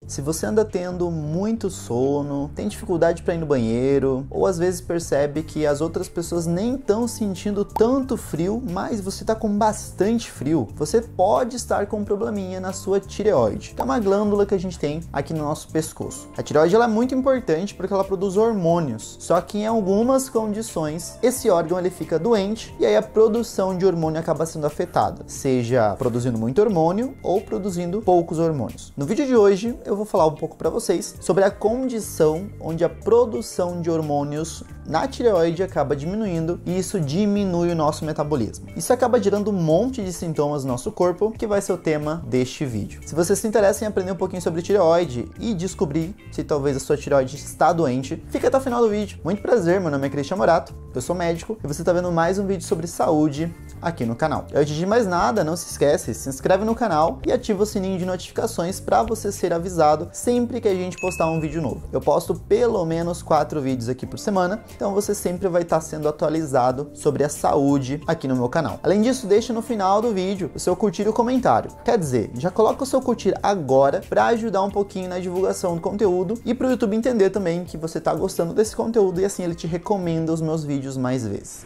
Se você anda tendo muito sono, tem dificuldade para ir no banheiro, ou às vezes percebe que as outras pessoas nem estão sentindo tanto frio, mas você está com bastante frio, você pode estar com um probleminha na sua tireoide, que é uma glândula que a gente tem aqui no nosso pescoço. A tireoide ela é muito importante porque ela produz hormônios, só que em algumas condições esse órgão ele fica doente e aí a produção de hormônio acaba sendo afetada, seja produzindo muito hormônio ou produzindo poucos hormônios. No vídeo de hoje eu vou falar um pouco para vocês sobre a condição onde a produção de hormônios na tireoide acaba diminuindo e isso diminui o nosso metabolismo. Isso acaba gerando um monte de sintomas no nosso corpo, que vai ser o tema deste vídeo. Se você se interessa em aprender um pouquinho sobre tireoide e descobrir se talvez a sua tireoide está doente, fica até o final do vídeo. Muito prazer, meu nome é Cristian Morato, eu sou médico e você está vendo mais um vídeo sobre saúde aqui no canal. Antes de mais nada, não se esquece, se inscreve no canal e ativa o sininho de notificações para você ser avisado sempre que a gente postar um vídeo novo. Eu posto pelo menos 4 vídeos aqui por semana, então você sempre vai estar sendo atualizado sobre a saúde aqui no meu canal. Além disso, deixa no final do vídeo o seu curtir e o comentário. Quer dizer, já coloca o seu curtir agora para ajudar um pouquinho na divulgação do conteúdo e para o YouTube entender também que você está gostando desse conteúdo e assim ele te recomenda os meus vídeos mais vezes.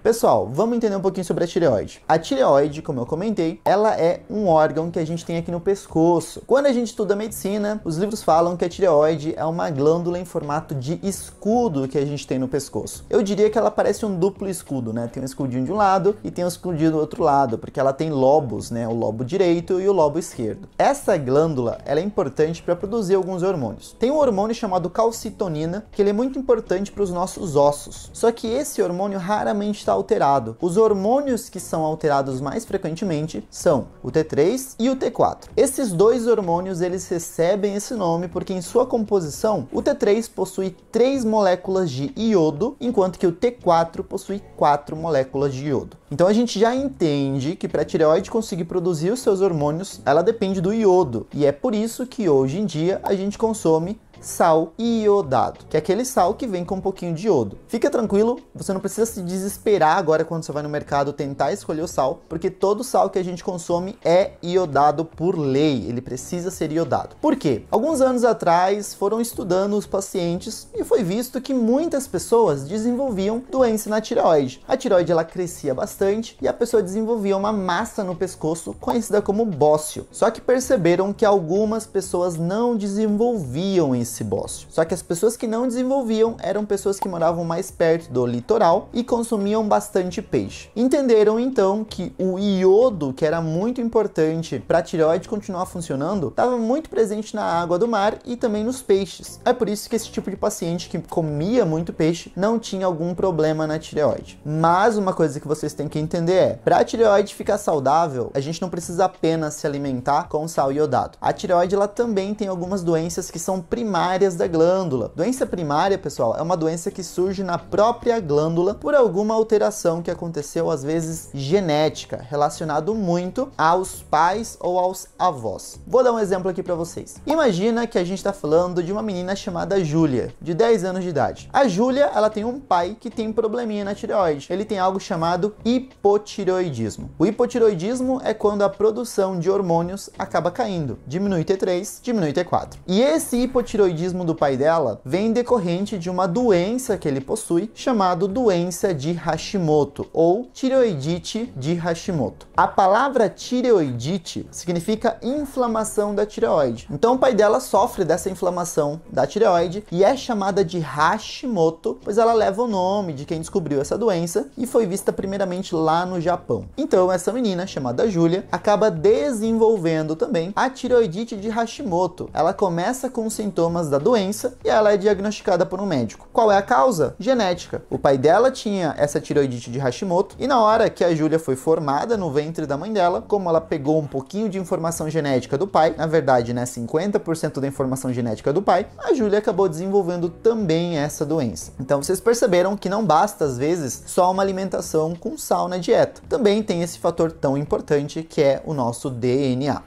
Pessoal, vamos entender um pouquinho sobre a tireoide. A tireoide, como eu comentei, ela é um órgão que a gente tem aqui no pescoço. Quando a gente estuda medicina, os livros falam que a tireoide é uma glândula em formato de escudo que a gente tem no pescoço. Eu diria que ela parece um duplo escudo, né? Tem um escudinho de um lado e tem um escudinho do outro lado, porque ela tem lobos, né? O lobo direito e o lobo esquerdo. Essa glândula, ela é importante para produzir alguns hormônios. Tem um hormônio chamado calcitonina, que ele é muito importante para os nossos ossos. Só que esse hormônio raramente está alterado. Os hormônios que são alterados mais frequentemente são o T3 e o T4. Esses dois hormônios eles recebem esse nome porque em sua composição o T3 possui 3 moléculas de iodo, enquanto que o T4 possui 4 moléculas de iodo. Então a gente já entende que para a tireoide conseguir produzir os seus hormônios, ela depende do iodo. E é por isso que hoje em dia a gente consome sal iodado, que é aquele sal que vem com um pouquinho de iodo. Fica tranquilo, você não precisa se desesperar agora quando você vai no mercado tentar escolher o sal, porque todo sal que a gente consome é iodado por lei, ele precisa ser iodado. Por quê? Alguns anos atrás foram estudando os pacientes e foi visto que muitas pessoas desenvolviam doença na tireoide. A tireoide ela crescia bastante e a pessoa desenvolvia uma massa no pescoço conhecida como bócio. Só que perceberam que algumas pessoas não desenvolviam esse bócio. Só que as pessoas que não desenvolviam eram pessoas que moravam mais perto do litoral e consumiam bastante peixe. Entenderam então que o iodo, que era muito importante para a tireoide continuar funcionando, estava muito presente na água do mar e também nos peixes. É por isso que esse tipo de paciente que comia muito peixe não tinha algum problema na tireoide. Mas uma coisa que vocês têm que entender é, para a tireoide ficar saudável, a gente não precisa apenas se alimentar com sal iodado. A tireoide ela também tem algumas doenças que são primárias da glândula. Doença primária, pessoal, é uma doença que surge na própria glândula por alguma alteração que aconteceu, às vezes genética, relacionado muito aos pais ou aos avós. Vou dar um exemplo aqui para vocês. Imagina que a gente está falando de uma menina chamada Júlia, de 10 anos de idade. A Júlia, ela tem um pai que tem um probleminha na tireoide. Ele tem algo chamado hipotireoidismo. O hipotireoidismo é quando a produção de hormônios acaba caindo. Diminui T3, diminui T4. E esse hipotireoidismo do pai dela vem decorrente de uma doença que ele possui, chamado doença de Hashimoto ou tireoidite de Hashimoto. A palavra tireoidite significa inflamação da tireoide. Então o pai dela sofre dessa inflamação da tireoide e é chamada de Hashimoto, pois ela leva o nome de quem descobriu essa doença e foi vista primeiramente lá no Japão. Então essa menina, chamada Júlia, acaba desenvolvendo também a tireoidite de Hashimoto. Ela começa com sintomas da doença e ela é diagnosticada por um médico. Qual é a causa? Genética. O pai dela tinha essa tireoidite de Hashimoto e na hora que a Júlia foi formada no ventre da mãe dela, como ela pegou um pouquinho de informação genética do pai, na verdade, né, 50% da informação genética do pai, a Júlia acabou desenvolvendo também essa doença. Então vocês perceberam que não basta às vezes só uma alimentação com sal na dieta. Também tem esse fator tão importante que é o nosso DNA.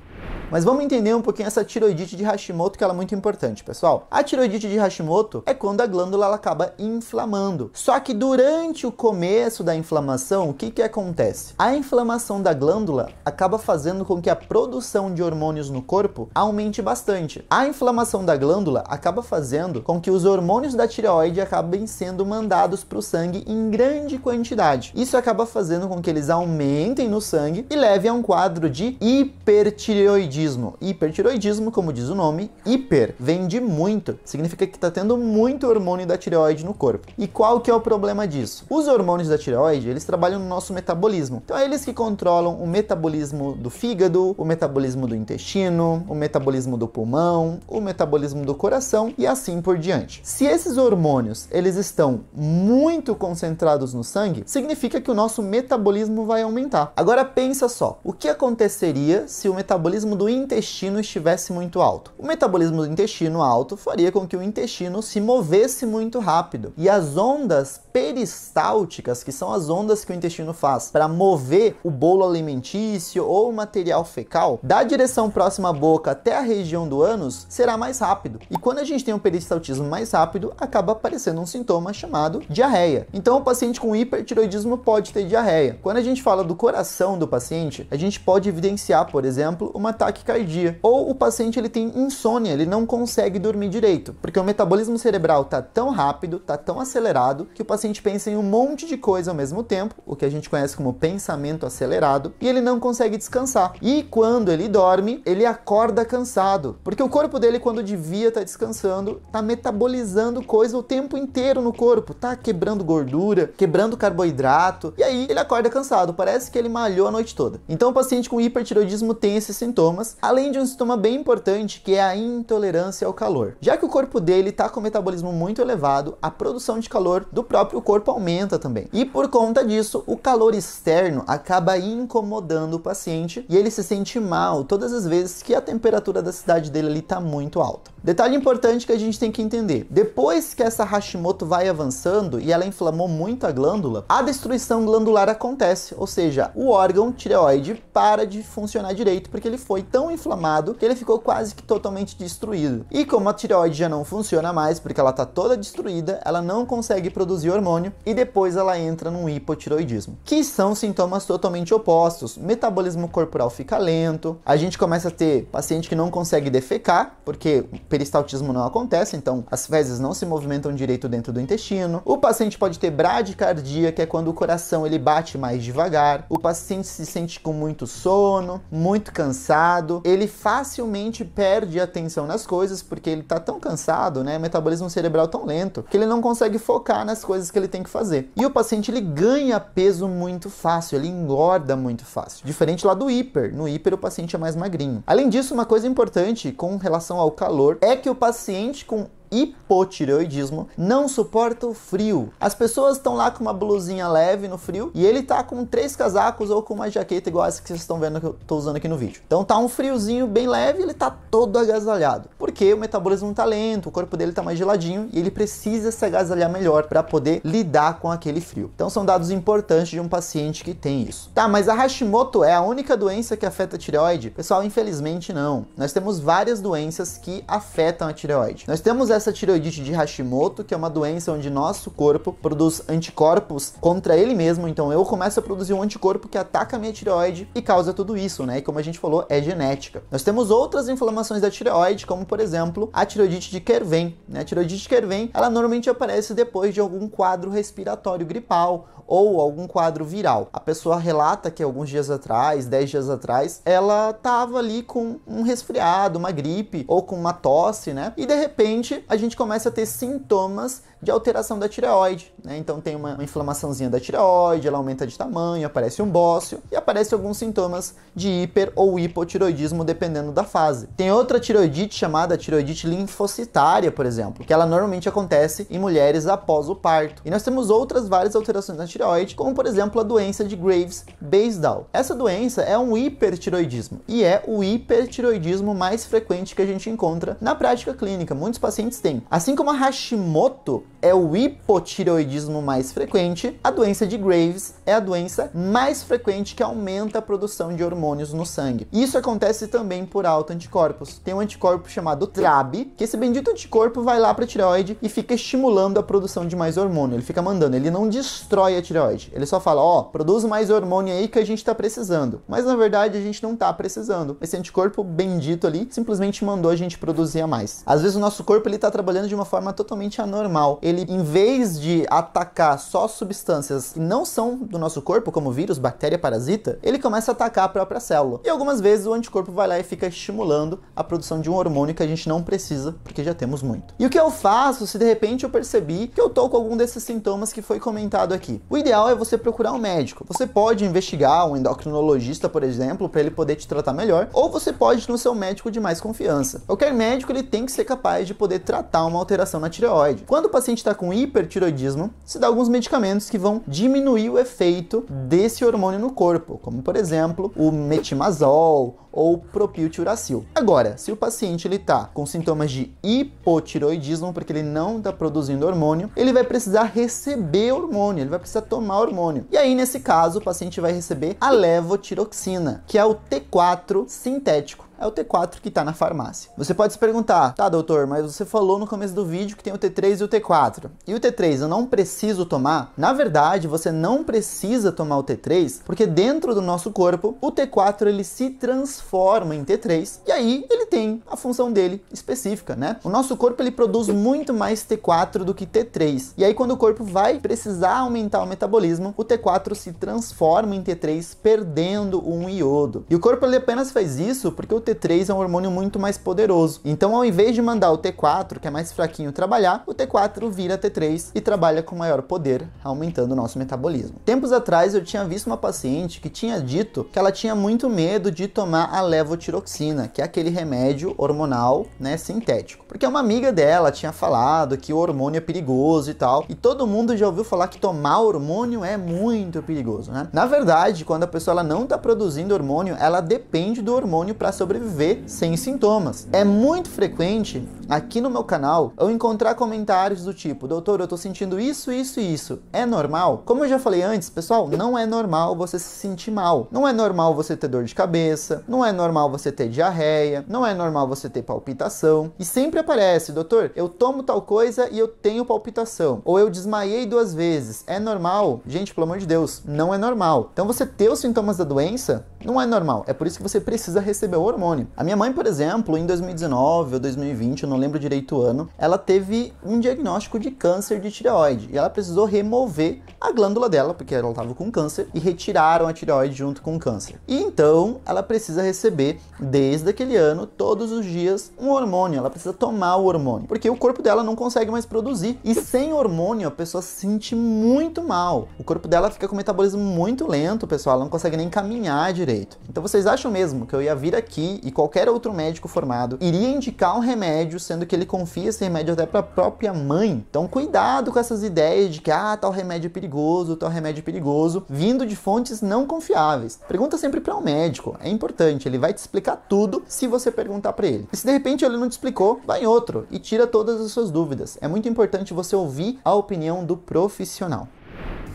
Mas vamos entender um pouquinho essa tireoidite de Hashimoto, que ela é muito importante, pessoal. A tireoidite de Hashimoto é quando a glândula ela acaba inflamando. Só que durante o começo da inflamação, o que acontece? A inflamação da glândula acaba fazendo com que a produção de hormônios no corpo aumente bastante. A inflamação da glândula acaba fazendo com que os hormônios da tireoide acabem sendo mandados para o sangue em grande quantidade. Isso acaba fazendo com que eles aumentem no sangue e leve a um quadro de hipertireoidismo. Hipertireoidismo, como diz o nome, hiper vem de muito, significa que está tendo muito hormônio da tireoide no corpo. E qual que é o problema disso? Os hormônios da tireoide, eles trabalham no nosso metabolismo. Então é eles que controlam o metabolismo do fígado, o metabolismo do intestino, o metabolismo do pulmão, o metabolismo do coração e assim por diante. Se esses hormônios, eles estão muito concentrados no sangue, significa que o nosso metabolismo vai aumentar. Agora pensa só, o que aconteceria se o metabolismo do intestino estivesse muito alto? O metabolismo do intestino alto faria com que o intestino se movesse muito rápido e as ondas peristálticas, que são as ondas que o intestino faz para mover o bolo alimentício ou o material fecal da direção próxima à boca até a região do ânus, será mais rápido. E quando a gente tem um peristaltismo mais rápido, acaba aparecendo um sintoma chamado diarreia. Então o paciente com hipertireoidismo pode ter diarreia. Quando a gente fala do coração do paciente, a gente pode evidenciar, por exemplo, uma taquicardia. Ou o paciente ele tem insônia, ele não consegue dormir direito, porque o metabolismo cerebral está tão rápido, está tão acelerado, que o paciente pensa em um monte de coisa ao mesmo tempo, o que a gente conhece como pensamento acelerado, e ele não consegue descansar. E quando ele dorme, ele acorda cansado, porque o corpo dele, quando devia estar descansando, está metabolizando coisa o tempo inteiro no corpo, tá quebrando gordura, quebrando carboidrato, e aí ele acorda cansado, parece que ele malhou a noite toda. Então o paciente com hipertireoidismo tem esses sintomas, além de um sintoma bem importante, que é a intolerância ao calor. Já que o corpo dele está com o metabolismo muito elevado, a produção de calor do próprio corpo aumenta também. E por conta disso, o calor externo acaba incomodando o paciente e ele se sente mal todas as vezes que a temperatura da cidade dele ali está muito alta. Detalhe importante que a gente tem que entender: depois que essa Hashimoto vai avançando e ela inflamou muito a glândula, a destruição glandular acontece, ou seja, o órgão tireoide para de funcionar direito porque ele foi tão inflamado que ele ficou quase que totalmente destruído. E como a tireoide já não funciona mais porque ela está toda destruída, ela não consegue produzir hormônio e depois ela entra num hipotireoidismo, que são sintomas totalmente opostos. O metabolismo corporal fica lento, a gente começa a ter paciente que não consegue defecar porque o peristaltismo não acontece, então as fezes não se movimentam direito dentro do intestino. O paciente pode ter bradicardia, que é quando o coração ele bate mais devagar. O paciente se sente com muito sono, muito cansado, ele facilmente perde a atenção nas coisas porque ele tá tão cansado, né? O metabolismo cerebral tão lento que ele não consegue focar nas coisas que ele tem que fazer. E o paciente ele ganha peso muito fácil, ele engorda muito fácil. Diferente lá do hiper. No hiper o paciente é mais magrinho. Além disso, uma coisa importante com relação ao calor é que o paciente com hipotireoidismo não suporta o frio. As pessoas estão lá com uma blusinha leve no frio e ele tá com 3 casacos ou com uma jaqueta igual essa que vocês estão vendo que eu tô usando aqui no vídeo. Então tá um friozinho bem leve e ele tá todo agasalhado, porque o metabolismo tá lento, o corpo dele tá mais geladinho e ele precisa se agasalhar melhor para poder lidar com aquele frio. Então são dados importantes de um paciente que tem isso. Tá, mas a Hashimoto é a única doença que afeta a tireoide? Pessoal, infelizmente não. Nós temos várias doenças que afetam a tireoide. Nós temos essa tireoidite de Hashimoto, que é uma doença onde nosso corpo produz anticorpos contra ele mesmo, então eu começo a produzir um anticorpo que ataca a minha tireoide e causa tudo isso, né? E como a gente falou, é genética. Nós temos outras inflamações da tireoide, como por exemplo, a tireoidite de Kerven, né? A tireoidite de Kerven, ela normalmente aparece depois de algum quadro respiratório gripal ou algum quadro viral. A pessoa relata que alguns dias atrás, 10 dias atrás, ela tava ali com um resfriado, uma gripe ou com uma tosse, né? E de repente a gente começa a ter sintomas de alteração da tireoide, né? Então tem uma inflamaçãozinha da tireoide, ela aumenta de tamanho, aparece um bócio e aparece alguns sintomas de hiper ou hipotireoidismo dependendo da fase. Tem outra tireoidite chamada tireoidite linfocitária, por exemplo, que ela normalmente acontece em mulheres após o parto. E nós temos outras várias alterações na tireoide, como por exemplo a doença de Graves-Basedow. Essa doença é um hipertireoidismo e é o hipertireoidismo mais frequente que a gente encontra na prática clínica. Muitos pacientes têm. Assim como a Hashimoto, é o hipotireoidismo mais frequente, a doença de Graves é a doença mais frequente que aumenta a produção de hormônios no sangue. Isso acontece também por autoanticorpos. Tem um anticorpo chamado TRAB, que esse bendito anticorpo vai lá para a tireoide e fica estimulando a produção de mais hormônio. Ele fica mandando, ele não destrói a tireoide. Ele só fala, ó, produz mais hormônio aí que a gente tá precisando. Mas na verdade a gente não tá precisando. Esse anticorpo bendito ali simplesmente mandou a gente produzir a mais. Às vezes o nosso corpo ele tá trabalhando de uma forma totalmente anormal. Ele, em vez de atacar só substâncias que não são do nosso corpo, como vírus, bactéria, parasita, ele começa a atacar a própria célula. E algumas vezes o anticorpo vai lá e fica estimulando a produção de um hormônio que a gente não precisa, porque já temos muito. E o que eu faço se de repente eu percebi que eu tô com algum desses sintomas que foi comentado aqui? O ideal é você procurar um médico. Você pode investigar um endocrinologista, por exemplo, para ele poder te tratar melhor, ou você pode ir no seu médico de mais confiança. Qualquer médico ele tem que ser capaz de poder tratar uma alteração na tireoide. Quando o paciente está com hipertireoidismo, se dá alguns medicamentos que vão diminuir o efeito desse hormônio no corpo, como por exemplo o metimazol ou propiltiuracil. Agora, se o paciente ele tá com sintomas de hipotireoidismo, porque ele não está produzindo hormônio, ele vai precisar receber hormônio, ele vai precisar tomar hormônio. E aí, nesse caso, o paciente vai receber a levotiroxina, que é o T4 sintético. É o T4 que está na farmácia. Você pode se perguntar, tá, doutor, mas você falou no começo do vídeo que tem o T3 e o T4. E o T3 eu não preciso tomar? Na verdade, você não precisa tomar o T3, porque dentro do nosso corpo, o T4 ele se transforma em T3 e aí ele tem a função dele específica, né? O nosso corpo ele produz muito mais T4 do que T3. E aí quando o corpo vai precisar aumentar o metabolismo, o T4 se transforma em T3, perdendo um iodo. E o corpo ele apenas faz isso porque o T3 é um hormônio muito mais poderoso. Então, ao invés de mandar o T4, que é mais fraquinho, trabalhar, o T4 vira T3 e trabalha com maior poder, aumentando o nosso metabolismo. Tempos atrás, eu tinha visto uma paciente que tinha dito que ela tinha muito medo de tomar a levotiroxina, que é aquele remédio hormonal, né, sintético. Porque uma amiga dela tinha falado que o hormônio é perigoso e tal, e todo mundo já ouviu falar que tomar hormônio é muito perigoso, né? Na verdade, quando a pessoa ela não está produzindo hormônio, ela depende do hormônio para sobreviver sem sintomas. É muito frequente aqui no meu canal eu encontrar comentários do tipo, doutor, eu tô sentindo isso, isso e isso. É normal? Como eu já falei antes, pessoal, não é normal você se sentir mal. Não é normal você ter dor de cabeça, não é normal você ter diarreia, não é normal você ter palpitação. E sempre aparece, doutor, eu tomo tal coisa e eu tenho palpitação. Ou eu desmaiei 2 vezes. É normal? Gente, pelo amor de Deus, não é normal. Então você ter os sintomas da doença não é normal. É por isso que você precisa receber o hormônio. A minha mãe, por exemplo, em 2019 ou 2020, eu não lembro direito o ano, ela teve um diagnóstico de câncer de tireoide e ela precisou remover a glândula dela, porque ela estava com câncer, e retiraram a tireoide junto com o câncer. E então, ela precisa receber, desde aquele ano, todos os dias, um hormônio. Ela precisa tomar o hormônio, porque o corpo dela não consegue mais produzir. E sem hormônio, a pessoa se sente muito mal. O corpo dela fica com o metabolismo muito lento, pessoal, ela não consegue nem caminhar direito. Então, vocês acham mesmo que eu ia vir aqui e qualquer outro médico formado iria indicar um remédio, sendo que ele confia esse remédio até para a própria mãe? Então, cuidado com essas ideias de que, tal remédio é perigoso, tal remédio é perigoso, vindo de fontes não confiáveis. Pergunta sempre para um médico, é importante, ele vai te explicar tudo se você perguntar para ele. E se de repente ele não te explicou, vai em outro e tira todas as suas dúvidas. É muito importante você ouvir a opinião do profissional.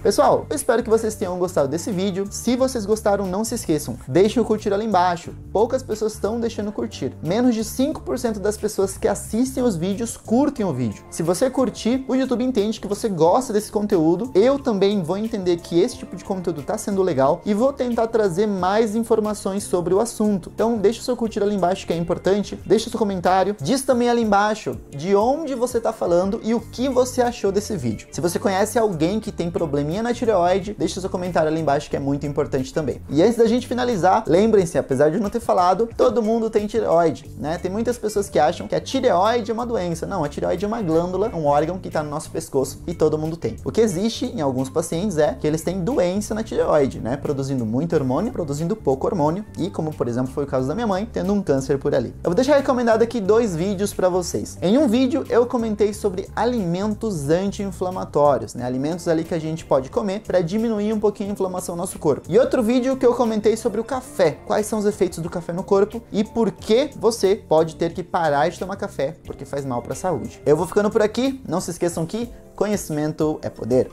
Pessoal, eu espero que vocês tenham gostado desse vídeo. Se vocês gostaram, não se esqueçam, deixem o curtir ali embaixo. Poucas pessoas estão deixando curtir. Menos de 5% das pessoas que assistem os vídeos curtem o vídeo. Se você curtir, o YouTube entende que você gosta desse conteúdo. Eu também vou entender que esse tipo de conteúdo está sendo legal e vou tentar trazer mais informações sobre o assunto. Então deixa o seu curtir ali embaixo, que é importante. Deixa o seu comentário. Diz também ali embaixo de onde você está falando e o que você achou desse vídeo. Se você conhece alguém que tem probleminha na tireoide, deixa seu comentário ali embaixo, que é muito importante também. E antes da gente finalizar, lembrem-se, apesar de eu não ter falado, todo mundo tem tireoide, né? Tem muitas pessoas que acham que a tireoide é uma doença. Não, a tireoide é uma glândula, um órgão que está no nosso pescoço e todo mundo tem. O que existe em alguns pacientes é que eles têm doença na tireoide, né? Produzindo muito hormônio, produzindo pouco hormônio e, como por exemplo foi o caso da minha mãe, tendo um câncer por ali. Eu vou deixar recomendado aqui 2 vídeos para vocês. Em um vídeo eu comentei sobre alimentos anti-inflamatórios, né? Alimentos ali que a gente pode comer para diminuir um pouquinho a inflamação no nosso corpo. E outro vídeo que eu comentei sobre o café, quais são os efeitos do café no corpo e por que você pode ter que parar de tomar café, porque faz mal para a saúde. Eu vou ficando por aqui, não se esqueçam que Conhecimento é poder.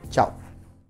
Tchau!